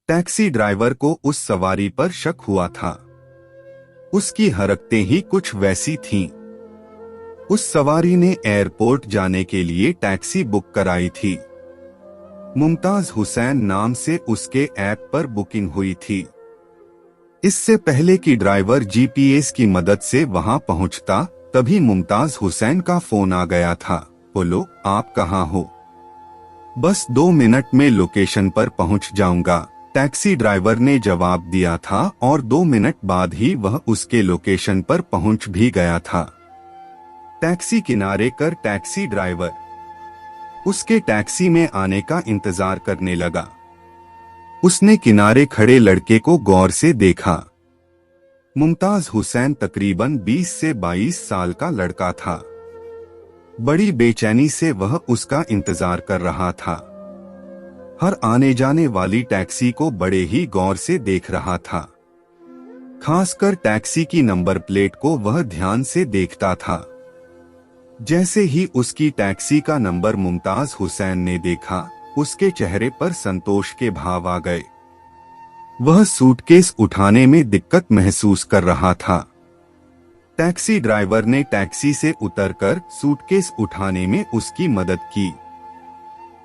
Taxi driver को उस सवारी पर शक हुआ था। उसकी हरकतें ही कुछ वैसी थीं। उस सवारी ने एयरपोर्ट जाने के लिए टैक्सी बुक कराई थी। मुमताज हुसैन नाम से उसके ऐप पर बुकिंग हुई थी। इससे पहले कि ड्राइवर जीपीएस की मदद से वहां पहुंचता, तभी मुमताज हुसैन का फोन आ गया था। बोलो, आप कहाँ हो? बस 2 मिनट में लोकेशन पर पहुंच जाऊंगा, टैक्सी ड्राइवर ने जवाब दिया था और 2 मिनट बाद ही वह उसके लोकेशन पर पहुंच भी गया था। टैक्सी किनारे कर टैक्सी ड्राइवर उसके टैक्सी में आने का इंतजार करने लगा। उसने किनारे खड़े लड़के को गौर से देखा। मुमताज हुसैन तकरीबन 20 से 22 साल का लड़का था। बड़ी बेचैनी से वह उसका इंतजार कर रहा था। हर आने जाने वाली टैक्सी को बड़े ही गौर से देख रहा था। खासकर टैक्सी की नंबर प्लेट को वह ध्यान से देखता था। जैसे ही उसकी टैक्सी का नंबर मुमताज हुसैन ने देखा, उसके चेहरे पर संतोष के भाव आ गए। वह सूटकेस उठाने में दिक्कत महसूस कर रहा था। टैक्सी ड्राइवर ने टैक्सी से उतरकर सूटकेस उठाने में उसकी मदद की।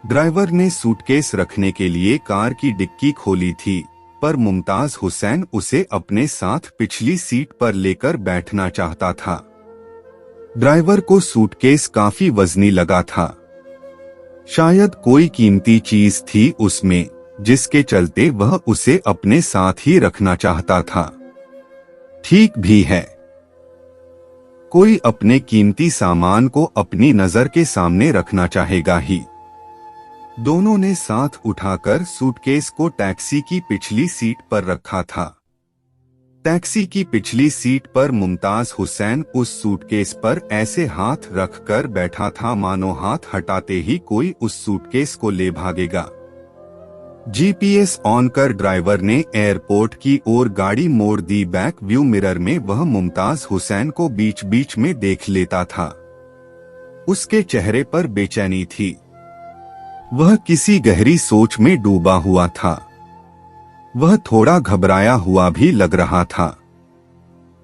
ड्राइवर ने सूटकेस रखने के लिए कार की डिक्की खोली थी, पर मुमताज हुसैन उसे अपने साथ पिछली सीट पर लेकर बैठना चाहता था। ड्राइवर को सूटकेस काफी वजनी लगा था। शायद कोई कीमती चीज थी उसमें, जिसके चलते वह उसे अपने साथ ही रखना चाहता था। ठीक भी है, कोई अपने कीमती सामान को अपनी नजर के सामने रखना चाहेगा ही। दोनों ने साथ उठाकर सूटकेस को टैक्सी की पिछली सीट पर रखा था। टैक्सी की पिछली सीट पर मुमताज हुसैन उस सूटकेस पर ऐसे हाथ रखकर बैठा था मानो हाथ हटाते ही कोई उस सूटकेस को ले भागेगा। जीपीएस ऑन कर ड्राइवर ने एयरपोर्ट की ओर गाड़ी मोड़ दी। बैक व्यू मिरर में वह मुमताज हुसैन को बीच बीच में देख लेता था। उसके चेहरे पर बेचैनी थी। वह किसी गहरी सोच में डूबा हुआ था। वह थोड़ा घबराया हुआ भी लग रहा था।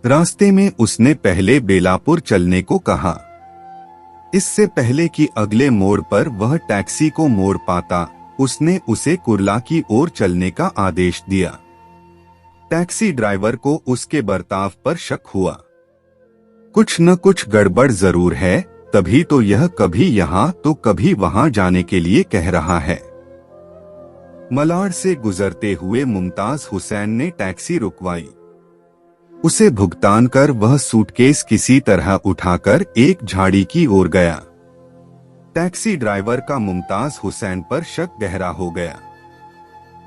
रास्ते में उसने पहले बेलापुर चलने को कहा। इससे पहले कि अगले मोड़ पर वह टैक्सी को मोड़ पाता, उसने उसे कुर्ला की ओर चलने का आदेश दिया। टैक्सी ड्राइवर को उसके बर्ताव पर शक हुआ। कुछ न कुछ गड़बड़ जरूर है, तभी तो यह कभी यहाँ तो कभी वहां जाने के लिए कह रहा है। मलाड से गुजरते हुए मुमताज हुसैन ने टैक्सी रुकवाई। उसे भुगतान कर वह सूटकेस किसी तरह उठाकर एक झाड़ी की ओर गया। टैक्सी ड्राइवर का मुमताज हुसैन पर शक गहरा हो गया।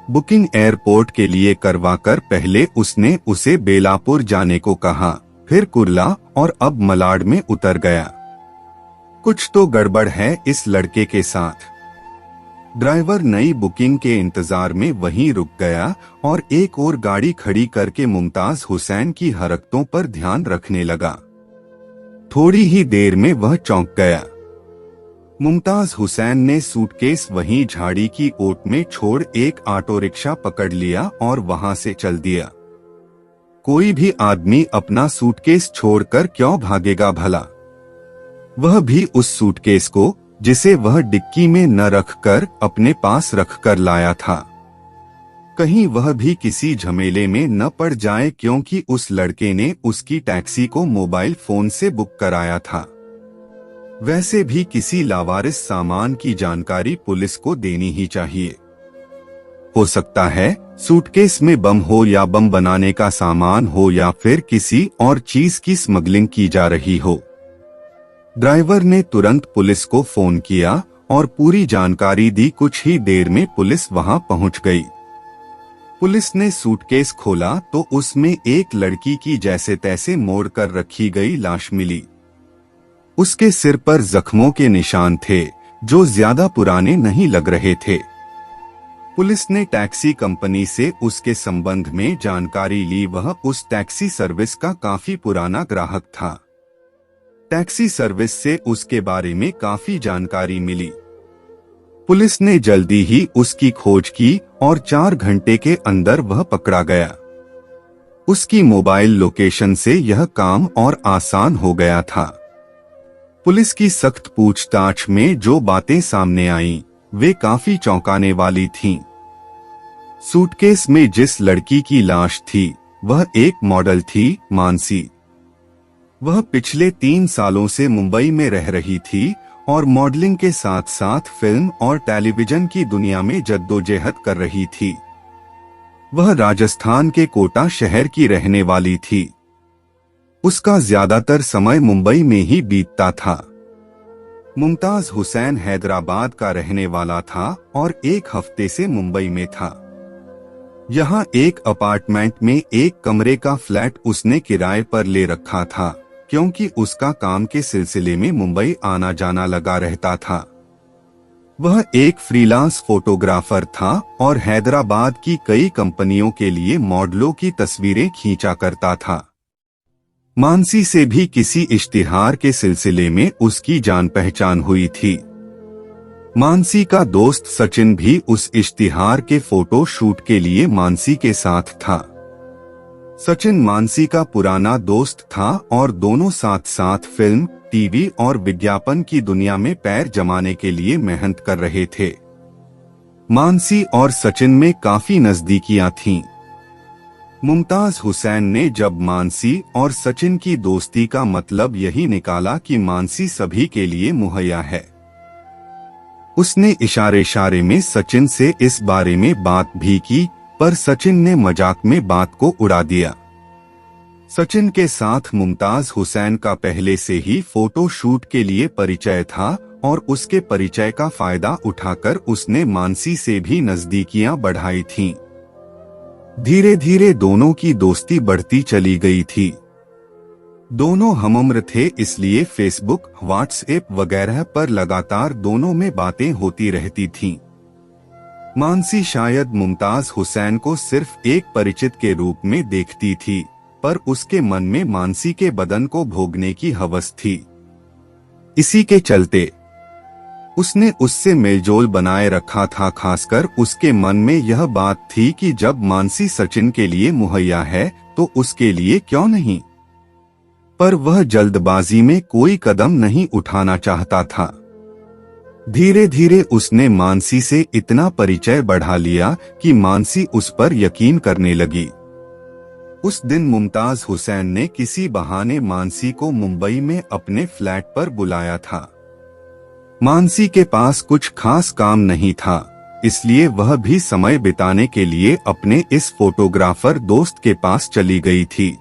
बुकिंग एयरपोर्ट के लिए करवाकर पहले उसने उसे बेलापुर जाने को कहा, फिर कुर्ला और अब मलाड में उतर गया। कुछ तो गड़बड़ है इस लड़के के साथ। ड्राइवर नई बुकिंग के इंतजार में वहीं रुक गया और एक और गाड़ी खड़ी करके मुमताज हुसैन की हरकतों पर ध्यान रखने लगा। थोड़ी ही देर में वह चौंक गया। मुमताज हुसैन ने सूटकेस वहीं झाड़ी की ओट में छोड़ एक ऑटो रिक्शा पकड़ लिया और वहां से चल दिया। कोई भी आदमी अपना सूटकेस छोड़कर क्यों भागेगा भला? वह भी उस सूटकेस को, जिसे वह डिक्की में न रखकर अपने पास रखकर लाया था। कहीं वह भी किसी झमेले में न पड़ जाए, क्योंकि उस लड़के ने उसकी टैक्सी को मोबाइल फोन से बुक कराया था। वैसे भी किसी लावारिस सामान की जानकारी पुलिस को देनी ही चाहिए। हो सकता है सूटकेस में बम हो या बम बनाने का सामान हो या फिर किसी और चीज की स्मगलिंग की जा रही हो। ड्राइवर ने तुरंत पुलिस को फोन किया और पूरी जानकारी दी। कुछ ही देर में पुलिस वहां पहुंच गई। पुलिस ने सूटकेस खोला तो उसमें एक लड़की की जैसे तैसे मोड़ कर रखी गई लाश मिली। उसके सिर पर जख्मों के निशान थे, जो ज्यादा पुराने नहीं लग रहे थे। पुलिस ने टैक्सी कंपनी से उसके संबंध में जानकारी ली। वह उस टैक्सी सर्विस का काफी पुराना ग्राहक था। टैक्सी सर्विस से उसके बारे में काफी जानकारी मिली। पुलिस ने जल्दी ही उसकी खोज की और 4 घंटे के अंदर वह पकड़ा गया। उसकी मोबाइल लोकेशन से यह काम और आसान हो गया था। पुलिस की सख्त पूछताछ में जो बातें सामने आईं, वे काफी चौंकाने वाली थीं। सूटकेस में जिस लड़की की लाश थी, वह एक मॉडल थी, मानसी। वह पिछले 3 सालों से मुंबई में रह रही थी और मॉडलिंग के साथ साथ फिल्म और टेलीविजन की दुनिया में जद्दोजहद कर रही थी। वह राजस्थान के कोटा शहर की रहने वाली थी। उसका ज्यादातर समय मुंबई में ही बीतता था। मुमताज हुसैन हैदराबाद का रहने वाला था और 1 हफ्ते से मुंबई में था। यहाँ एक अपार्टमेंट में एक कमरे का फ्लैट उसने किराए पर ले रखा था, क्योंकि उसका काम के सिलसिले में मुंबई आना जाना लगा रहता था। वह एक फ्रीलांस फोटोग्राफर था और हैदराबाद की कई कंपनियों के लिए मॉडलों की तस्वीरें खींचा करता था। मानसी से भी किसी इश्तिहार के सिलसिले में उसकी जान पहचान हुई थी। मानसी का दोस्त सचिन भी उस इश्तिहार के फोटो शूट के लिए मानसी के साथ था। सचिन मानसी का पुराना दोस्त था और दोनों साथ साथ फिल्म, टीवी और विज्ञापन की दुनिया में पैर जमाने के लिए मेहनत कर रहे थे। मानसी और सचिन में काफी नजदीकियां थीं। मुमताज हुसैन ने जब मानसी और सचिन की दोस्ती का मतलब यही निकाला कि मानसी सभी के लिए मुहैया है, उसने इशारे में सचिन से इस बारे में बात भी की, पर सचिन ने मजाक में बात को उड़ा दिया। सचिन के साथ मुमताज हुसैन का पहले से ही फोटो शूट के लिए परिचय था और उसके परिचय का फायदा उठाकर उसने मानसी से भी नजदीकियां बढ़ाई थीं। धीरे धीरे दोनों की दोस्ती बढ़ती चली गई थी। दोनों हमउम्र थे, इसलिए फेसबुक, व्हाट्सएप वगैरह पर लगातार दोनों में बातें होती रहती थीं। मानसी शायद मुमताज हुसैन को सिर्फ एक परिचित के रूप में देखती थी, पर उसके मन में मानसी के बदन को भोगने की हवस थी। इसी के चलते उसने उससे मेलजोल बनाए रखा था। खासकर उसके मन में यह बात थी कि जब मानसी सचिन के लिए मुहैया है तो उसके लिए क्यों नहीं। पर वह जल्दबाजी में कोई कदम नहीं उठाना चाहता था। धीरे धीरे उसने मानसी से इतना परिचय बढ़ा लिया कि मानसी उस पर यकीन करने लगी। उस दिन मुमताज हुसैन ने किसी बहाने मानसी को मुंबई में अपने फ्लैट पर बुलाया था। मानसी के पास कुछ खास काम नहीं था, इसलिए वह भी समय बिताने के लिए अपने इस फोटोग्राफर दोस्त के पास चली गई थी।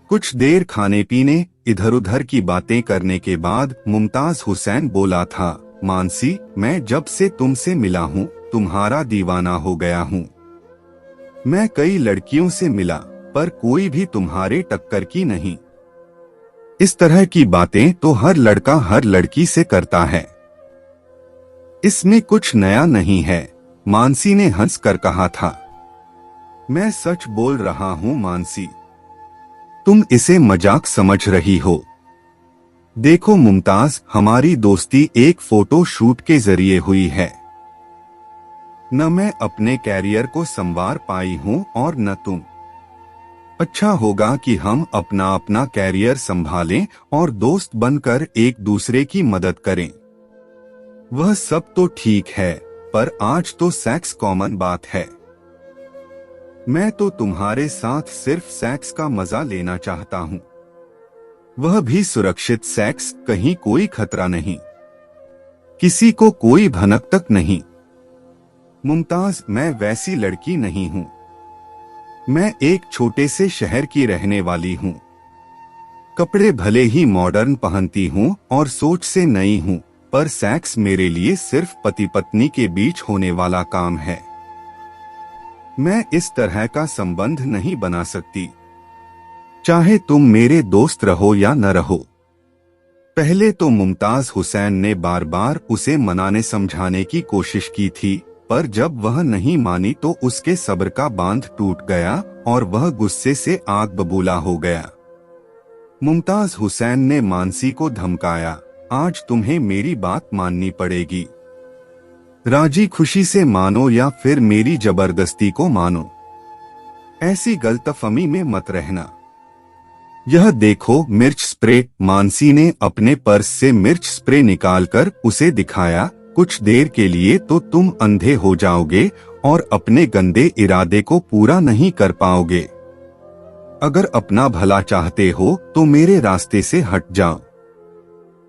कुछ देर खाने पीने, इधर उधर की बातें करने के बाद मुमताज हुसैन बोला था, मानसी, मैं जब से तुमसे मिला हूँ तुम्हारा दीवाना हो गया हूँ। मैं कई लड़कियों से मिला, पर कोई भी तुम्हारे टक्कर की नहीं। इस तरह की बातें तो हर लड़का हर लड़की से करता है, इसमें कुछ नया नहीं है, मानसी ने हंस कर कहा था। मैं सच बोल रहा हूँ मानसी, तुम इसे मजाक समझ रही हो। देखो मुमताज, हमारी दोस्ती एक फोटो शूट के जरिए हुई है। न मैं अपने कैरियर को संवार पाई हूँ और न तुम। अच्छा होगा कि हम अपना अपना कैरियर संभालें और दोस्त बनकर एक दूसरे की मदद करें। वह सब तो ठीक है, पर आज तो सेक्स कॉमन बात है। मैं तो तुम्हारे साथ सिर्फ सेक्स का मजा लेना चाहता हूँ, वह भी सुरक्षित सेक्स, कहीं कोई खतरा नहीं, किसी को कोई भनक तक नहीं। मुमताज, मैं वैसी लड़की नहीं हूँ। मैं एक छोटे से शहर की रहने वाली हूँ। कपड़े भले ही मॉडर्न पहनती हूँ और सोच से नई हूँ, पर सेक्स मेरे लिए सिर्फ पति पत्नी के बीच होने वाला काम है। मैं इस तरह का संबंध नहीं बना सकती, चाहे तुम मेरे दोस्त रहो या न रहो। पहले तो मुमताज हुसैन ने बार बार उसे मनाने समझाने की कोशिश की थी, पर जब वह नहीं मानी तो उसके सब्र का बांध टूट गया और वह गुस्से से आग बबूला हो गया। मुमताज हुसैन ने मानसी को धमकाया, आज तुम्हें मेरी बात माननी पड़ेगी। राजी खुशी से मानो या फिर मेरी जबरदस्ती को मानो। ऐसी गलतफहमी में मत रहना। यह देखो मिर्च स्प्रे। मानसी ने अपने पर्स से मिर्च स्प्रे निकालकर उसे दिखाया। कुछ देर के लिए तो तुम अंधे हो जाओगे और अपने गंदे इरादे को पूरा नहीं कर पाओगे। अगर अपना भला चाहते हो तो मेरे रास्ते से हट जाओ।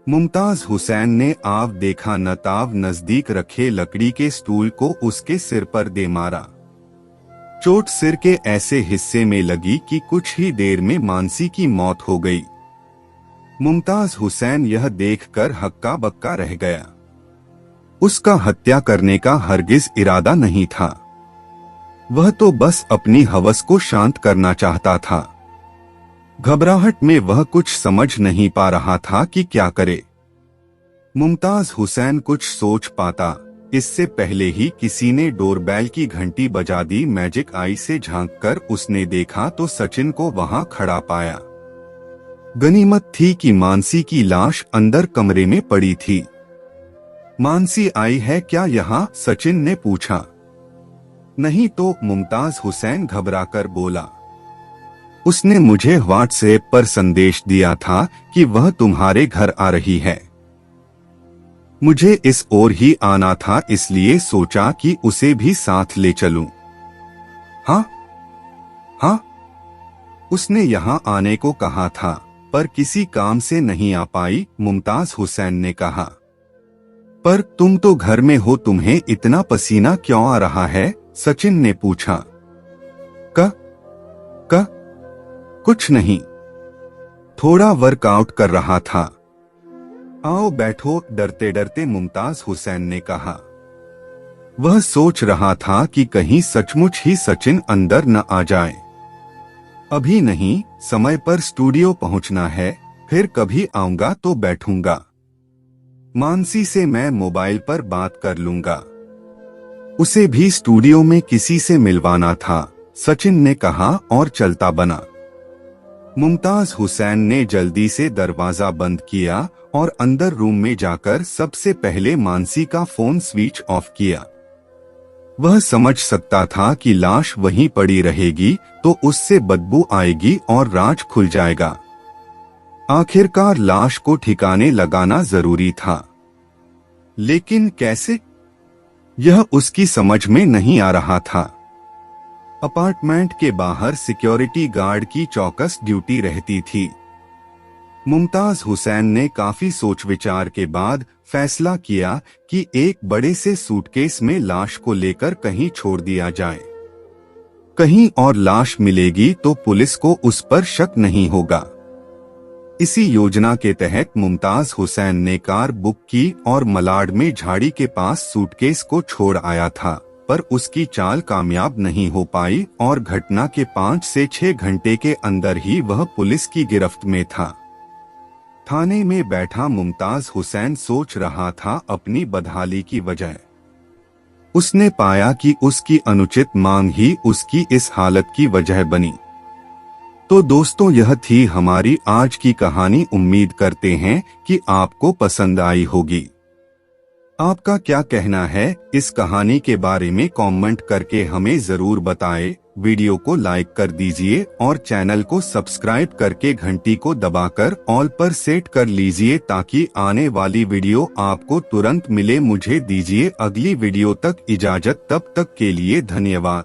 मुमताज हुसैन ने आव देखा न ताव नजदीक रखे लकड़ी के स्टूल को उसके सिर पर दे मारा। चोट सिर के ऐसे हिस्से में लगी कि कुछ ही देर में मानसी की मौत हो गई। मुमताज हुसैन यह देखकर हक्का बक्का रह गया। उसका हत्या करने का हरगिज इरादा नहीं था। वह तो बस अपनी हवस को शांत करना चाहता था। घबराहट में वह कुछ समझ नहीं पा रहा था कि क्या करे। मुमताज हुसैन कुछ सोच पाता इससे पहले ही किसी ने डोरबेल की घंटी बजा दी। मैजिक आई से झांककर उसने देखा तो सचिन को वहां खड़ा पाया। गनीमत थी कि मानसी की लाश अंदर कमरे में पड़ी थी। मानसी आई है क्या यहाँ? सचिन ने पूछा। नहीं तो, मुमताज हुसैन घबराकर बोला। उसने मुझे व्हाट्सएप पर संदेश दिया था कि वह तुम्हारे घर आ रही है। मुझे इस ओर ही आना था, इसलिए सोचा कि उसे भी साथ ले चलूं। हाँ हाँ, उसने यहाँ आने को कहा था पर किसी काम से नहीं आ पाई। मुमताज हुसैन ने कहा। पर तुम तो घर में हो, तुम्हें इतना पसीना क्यों आ रहा है? सचिन ने पूछा। कुछ नहीं, थोड़ा वर्कआउट कर रहा था। आओ बैठो। डरते डरते मुमताज हुसैन ने कहा। वह सोच रहा था कि कहीं सचमुच ही सचिन अंदर न आ जाए। अभी नहीं, समय पर स्टूडियो पहुंचना है, फिर कभी आऊंगा तो बैठूंगा। मानसी से मैं मोबाइल पर बात कर लूंगा। उसे भी स्टूडियो में किसी से मिलवाना था, सचिन ने कहा और चलता बना। मुमताज हुसैन ने जल्दी से दरवाजा बंद किया और अंदर रूम में जाकर सबसे पहले मानसी का फोन स्विच ऑफ किया। वह समझ सकता था कि लाश वहीं पड़ी रहेगी तो उससे बदबू आएगी और राज खुल जाएगा। आखिरकार लाश को ठिकाने लगाना जरूरी था, लेकिन कैसे? यह उसकी समझ में नहीं आ रहा था। अपार्टमेंट के बाहर सिक्योरिटी गार्ड की चौकस ड्यूटी रहती थी। मुमताज हुसैन ने काफी सोच विचार के बाद फैसला किया कि एक बड़े से सूटकेस में लाश को लेकर कहीं छोड़ दिया जाए। कहीं और लाश मिलेगी तो पुलिस को उस पर शक नहीं होगा। इसी योजना के तहत मुमताज हुसैन ने कार बुक की और मलाड में झाड़ी के पास सूटकेस को छोड़ आया था, पर उसकी चाल कामयाब नहीं हो पाई और घटना के 5 से 6 घंटे के अंदर ही वह पुलिस की गिरफ्त में था। थाने में बैठा मुमताज हुसैन सोच रहा था अपनी बदहाली की वजह। उसने पाया कि उसकी अनुचित मांग ही उसकी इस हालत की वजह बनी। तो दोस्तों, यह थी हमारी आज की कहानी। उम्मीद करते हैं कि आपको पसंद आई होगी। आपका क्या कहना है इस कहानी के बारे में कमेंट करके हमें जरूर बताएं। वीडियो को लाइक कर दीजिए और चैनल को सब्सक्राइब करके घंटी को दबाकर ऑल पर सेट कर लीजिए ताकि आने वाली वीडियो आपको तुरंत मिले। मुझे दीजिए अगली वीडियो तक इजाजत, तब तक के लिए धन्यवाद।